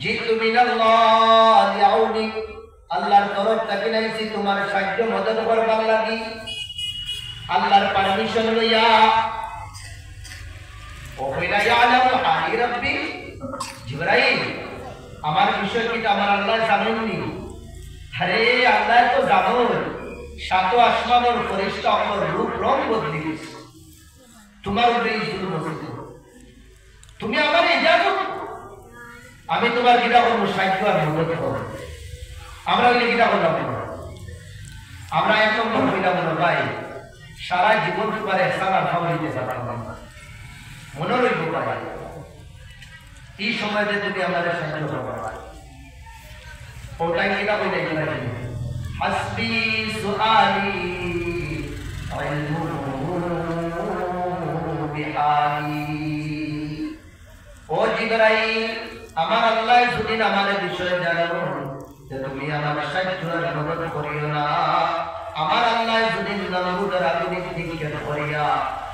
জিতু মিনাল্লাহ লিআউনি, আল্লাহর তরফ থেকে নাইছি তোমার সাহায্য মদদ করবার লাগি। আল্লাহর পারমিশন লইয়া ও কইলা ইয়ালামু হালি রাব্বি, জিবরাইল আমার বিষয় কি আমার আল্লাহ জানেননি? আরে আল্লাহ তো জানেন, সাত আসমানের ফেরেশতা আমার রূপ রং বদলে গেছে, তোমার উপরে জুলুম হচ্ছে, তুমি আমার ইজাজত, আমি তোমার গিরা করবো, সাহায্য আর মদদ করবো। আমরা ওই গিরা করলাম, আমরা এক নম্বর হইলাম না ভাই, সারা জীবন তোমার এহসান আর খাওয়া দিতে পারলাম না, মনে রইব ভাই এই সময়তে যদি আমাদের সাহায্য করবা, ওটাই কিনা বলে হাসবি সুআলি ও জিবরাইল, আমার আল্লাহ যদি আমাদের বিষয়ে জানাবো তুমি আমার সাহায্য আর মদদ করিও না। আমার আল্লাহ যদি নমরুদের আধুনিক নিক্ষেপ করিয়া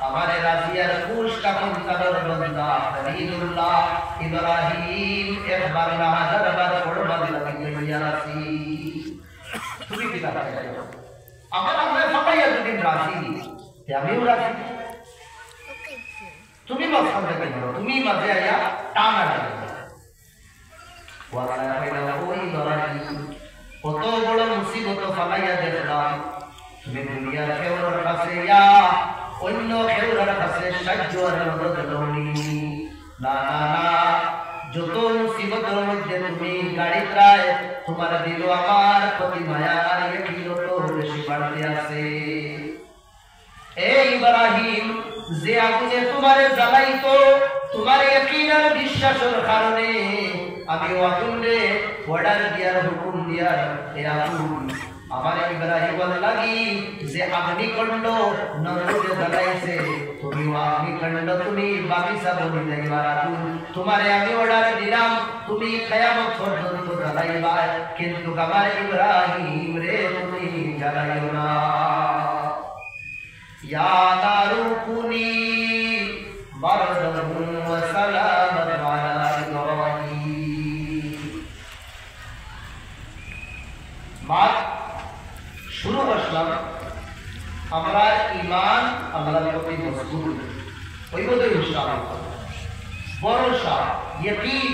আমার রাজিয়ার পুরুষটা সন্তানের বন্দা খলিলুল্লাহ ইব্রাহিম একবার না হাজারবার পড়বার লাগিয়ে লইয়া রাখি, তুমি কি কথা চাইছো? আমার আল্লাহ সবাই যদি রাজি, আমিও রাজি, তুমি মাঝখান থেকে ধরো, তুমি মাঝে আইয়া টানা যাবে। কত বড় মুসিবত ফালাইয়া দেখলাম, তুমি দুনিয়ার কেউর কাছে অন্য কেউর কাছে সাহায্য আর মদদ লওনি। না না না, যত মুসিবতের মধ্যে তুমি গাড়ি প্রায় তোমার দিল আমার প্রতি মায়া আর একই তো বেশি বাড়তে আছে। এই ইব্রাহিম যে আগুনে তোমারে জ্বালাইতো, তোমার ইয়াকিন আর বিশ্বাসের কারণে আমি আগুনে অর্ডার দিয়ার হুকুম দিয়ার এ আগুন আমার ইব্রাহিমের লাগি যে অগ্নিকাণ্ড নরকে জ্বালাইছে, তুমি অগ্নিকাণ্ড তুমি বাগিচা বনি যাইবার আগুন তোমারে আমি অর্ডার দিলাম, তুমি কিয়ামত পর্যন্ত জ্বালাইবা, কিন্তু আমার ইব্রাহিম রে তুমি জ্বালাইও না। ইয়া নারু কুনি বারদান ওয়া সালামান আলা ইব্রাহিম। বাত শুরু করলাম, আমরা ঈমান আল্লাহর প্রতি মজবুত হইব তো ইনশাআল্লাহ, ভরসা ইয়াকিন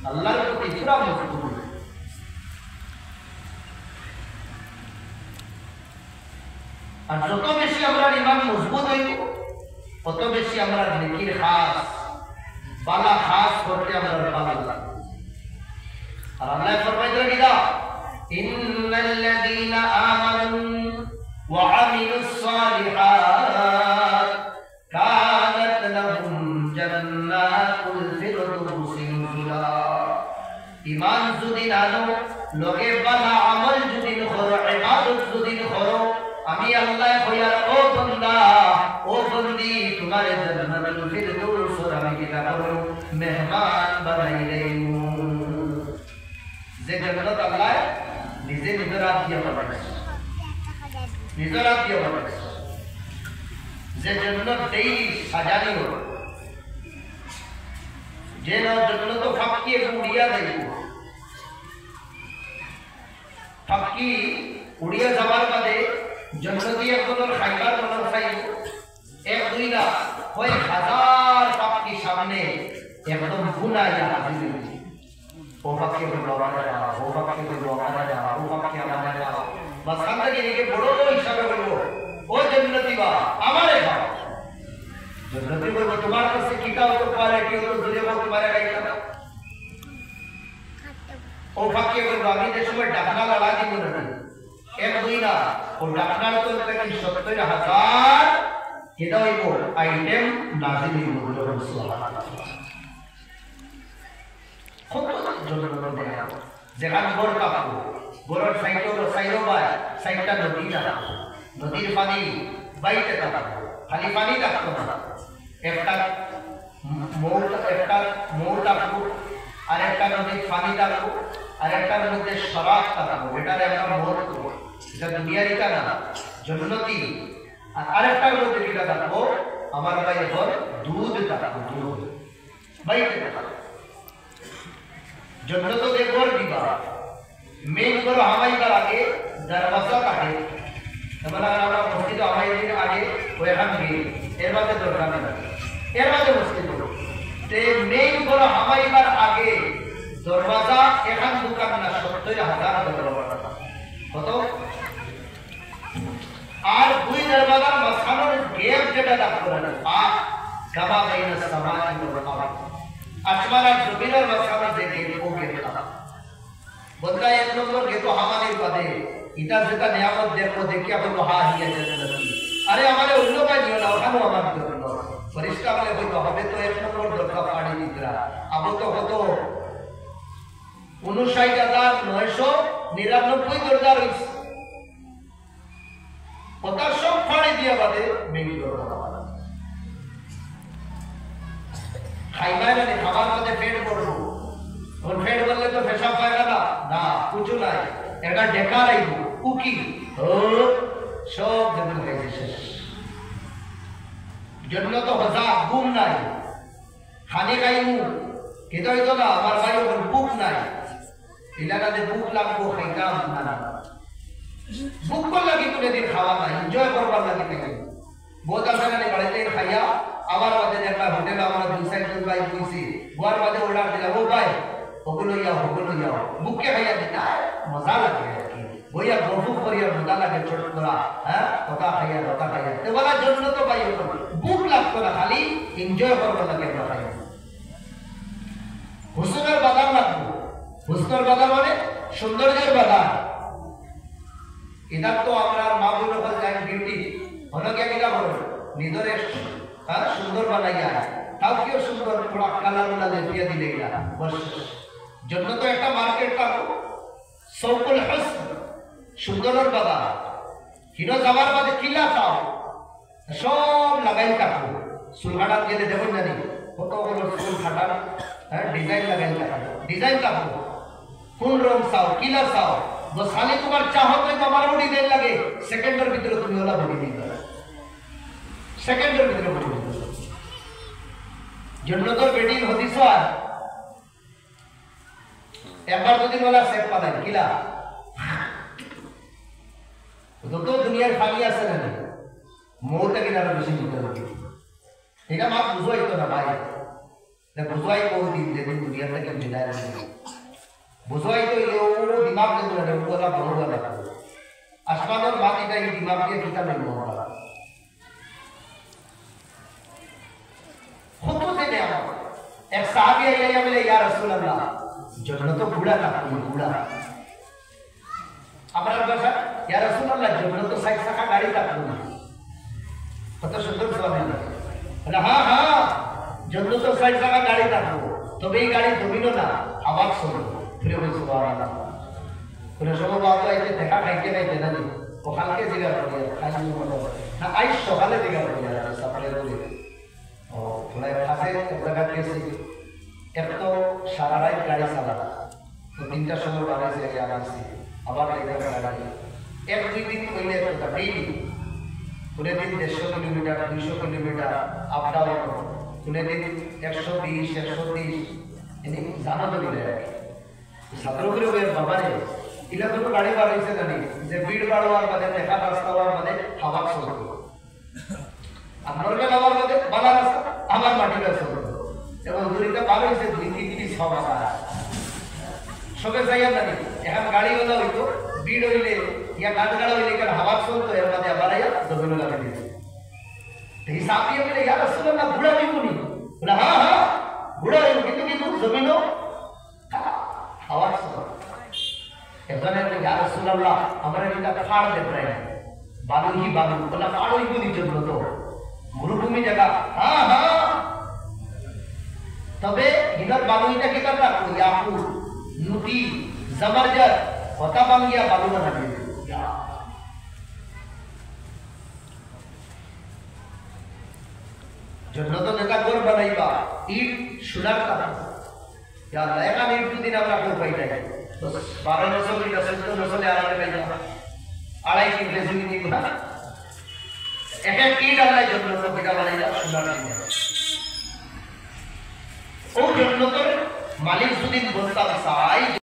আল্লাহর প্রতি পুরা মজবুত। আর যত বেশি আমরা ঈমান মজবুত হইব, তত বেশি আমরা নেকির খাস বালা খাস করতে আমরা ভালো লাগবে। আর আল্লাহ ফরমাইতে গিলা ইন্নাল্লাযীনা আমানু ওয়া আমিলুস সালিহাত কানাত লাহুম জান্নাতুল ফিরদাউসি নুজুলা। ঈমান যদি আনো, লগে বালা আমল যদি করো, ইবাদত যদি করো, আমি আল্লাহ কইয়ার ও বান্দা ও বন্দি তোমার জান্নাতুল ফিরদাউস আমি কিতা করব মেহমান বানাই দেব। যে জান্নাত আল্লাহ নিজে নিজের হাত দিয়ে বানাইছে, নিজের হাত দিয়ে বানাইছে, যে জান্নাত দেই সাজানি হল, যে জান্নাত ফাঁকি উড়িয়া দেব, ফাঁকি উড়িয়া যাবার বাদে জন্নতি একদম খাইবার মনে চাইব, এক দুই না কয়েক হাজার পাপকি সামনে একদম গুনাইয়া হাজির হয়েছে, ও পাখি বলবো আমাদের দাও, ও পাখি বলবো আমাদের দাও, ও পাখি আমাদের দাও, মাঝখান থেকে নিজেকে বড় হিসাবে বলবো ও জন্নতি বা আমারে খাও। জন্নতি বলবো তোমার কাছে কিটা হতে পারে, কি হতো যদি তোমার গাইতাম। ও পাখি বলবো আমি যে সময় ডাকনা লাগা দিব না, এক দুই না ও ডাকনার তো থেকে ৭০,০০০ কেটা হইব আইটেম নাজিল হইব। যেখান গড় কাপড় গড়ের সাইডও পায়, সাইডটা নদী থাকবো, নদীর পানি বাইতে থাকবো, খালি পানি থাকতো না, একটা মৌ থাকবো, আর একটা নদীর পানি থাকবো, আর একটার মধ্যে শরাব থাকবো, এটার একটা মৌত, এটা দুনিয়ারিটা না জন্নতি। আর আরেকটার মধ্যে যেটা থাকবো আমার ভাই এখন দুধ থাকবো, দুধ বাইতে থাকবো। জন্নত যে ঘর দিবা মেইন ঘর হামাইবার আগে দরওয়াজা থাকে তোমরা আমরা মসজিদ হামাইবার আগে ওইখান গিয়ে এর মধ্যে দরকার নেই এর মধ্যে মসজিদ তে মেইন ঘর হামাইবার আগে দরওয়াজা এখান দোকান না ৭০,০০০ দরওয়াজা কত আর দুই দরওয়াজার মাঝখানের গ্যাপ যেটা রাখতে হবে পাক কাবা বাইনা সামাই ওয়াল আরদ আসমান আর জমিনের মাঝখানে যে গ্যাপ ও গ্যাপ বলতা এক নম্বর গ্যাপ আমাদের বাদে এটা যেটা নিয়ামত দেখো দেখি আপনি হা হিয়া জান্নাতি আরে আমারে অন্য কাজ নিও না ওখানে আমার জন্য ফেরেশতা বলে হইতো হবে তো এক নম্বর দরকার পাড়ি দিতরা আবু তো কত ৫৯,৯৯৯ দরজা রয়েছে ওটা সব ফাড়ি দিয়ে বাদে মেন দরজা খাইবাই মানে খাবার মধ্যে পেট করবো ওর পেট বললে তো পেশাব পায়না না কিছু নাই এটা ডেকা রাইব কুকি ও সব জন্য হয়েছে শেষ জন্য তো হজা ঘুম নাই খানে খাইমু কিন্তু হইতো না আমার ভাই ওর বুক নাই এলাকাতে বুক লাগবো খাইতাম না বুক করলে কি তুলে দিন খাওয়া নাই এনজয় করবার লাগে থেকে বহুত আসানে বাড়িতে খাইয়া আবার বাদে একটা হোটেল আমরা দুই সাইড দুই ভাই কইছি গোয়ার বাদে অর্ডার দিলাম ও ভাই ওগুলো যাও বুককে খাইয়া দিতা মজা লাগে কি বইয়া গফু করিয়া মজা লাগে ছোট করা হ্যাঁ কথা খাইয়া তো বলা জন্য তো ভাই বুক লাগতো না খালি এনজয় করবার লাগে খাইয়া হুসনের বাগান লাগবো হুসনের বাগান মানে সৌন্দর্যের বাগান এটা তো আমরা মা বোন বল যাই বিউটি অনেকে কিনা বলো নিজরে সুন্দর বানাইয়া তাও কেউ সুন্দর থোড়া কালার লাগে দিয়ে দিলে গেলা বস জন্য তো একটা মার্কেট পাবো সৌকুল হুসন সুন্দরের বাগান হিরো যাওয়ার বাদে কিলা চাও সব লাগাই কাটবো চুলহাটা গেলে দেখুন জানি কত বড় চুল খাটার হ্যাঁ ডিজাইন লাগাই কাটবো ডিজাইন কাটবো কোন রং চাও কিলা চাও বস খালি তোমার চাহত হইতো আমারও ডিজাইন লাগে সেকেন্ডের ভিতরে তুমি ওলা বডি দিবে সেকেন্ডের ভিতরে বডি দিবে জন্য তো বেডিং হদিস আর একবার যদি ওলা সেট পাবেন কিলা তো দুনিয়ার খালি আছে না মৌটা কিনারে বেশি দিতে হবে এটা মা বুঝাইতো না ভাই বুঝাই বহু দিন যেদিন দুনিয়াটা কেউ বিদায় রাখবে বুঝাই তো ওর দিমাগ के बोला बोला बहुत वाला आसमान और बाकी का ये दिमाग के कितना नहीं बोला खुद तो से गया एक साहबी आया बोले या रसूल अल्लाह जन्नत तो बूढ़ा था बूढ़ा हमारा बसा या रसूल अल्लाह जन्नत तो साइड सका गाड़ी था पता सुंदर स्वामी बोला हां जन्नत तो साइड सका गाड़ी था तो भी गाड़ी दोमिनो ना आवाज सुनो फिर वो सुभान পুরো সব বাবা এসে দেখা খাইতে খাইতে না ও কালকে জিগা করে খালি মনে না আজ সকালে জিগা করে সকালে বলে ও পুরো ফাসে জায়গা কেসে এক তো সারা রাত গাড়ি চালানো তো তিনটার সময় বাড়াইছে আসছি আবার লেগে গাড়ি এক দুই দিন কইলে তো ডেইলি পুরো দিন 150 কিলোমিটার 200 কিলোমিটার আপ ডাউন পুরো দিন 120 130 এনে জানা তো দিলে ছাত্র করে বাবা রে इला तो गाड़ी बार ऐसे नहीं जे भीड़ भाड़ वाला बने देखा रास्ता वाला बने हवा सोचो अब नॉर्मल हवा बने बाला रास्ता हवा माटी का सोचो जब दूरी का बाल ऐसे दुई तीन हवा आ सबे जाया नहीं এখন গাড়ি वाला হইতো ভিড় হইলে या গাড়ি গাড়া হইলে কার हवा सोचो এর মধ্যে আবার আয়া দবিনো লাগা দিছে তো হিসাব দিয়ে বলে ইয়া রাসূলুল্লাহ বুড়া হইবনি বলে হ্যাঁ বুড়া হইব কিন্তু জমিনো हवा सोचो এখানে ইয়া রাসূলুল্লাহ আমরা এটা ফাড় দেব রে বালু ही বালু বলা ফাড়ই কোনি জন্য তো মরুভূমি জায়গা হ্যাঁ তবে ইনার বালু এটা কি করবা ইয়াকু নুটি জবরদস্ত কথা বাঙ্গিয়া বালু বানাবে জন্য তো যেটা ঘর বানাইবা ইট সুলার কা ইয়া আল্লাহ এখানে ইট দিন আমরা কই পাইলাই 12 বছর কি 14 বছরে আলাদা পাইলাম আড়াই কি বেশি দিন না একটা কি ডালাই জন্য তো পিটা বানাইলা সুন্দর ও জন্য তো মালিক যদি বলতাম স্যার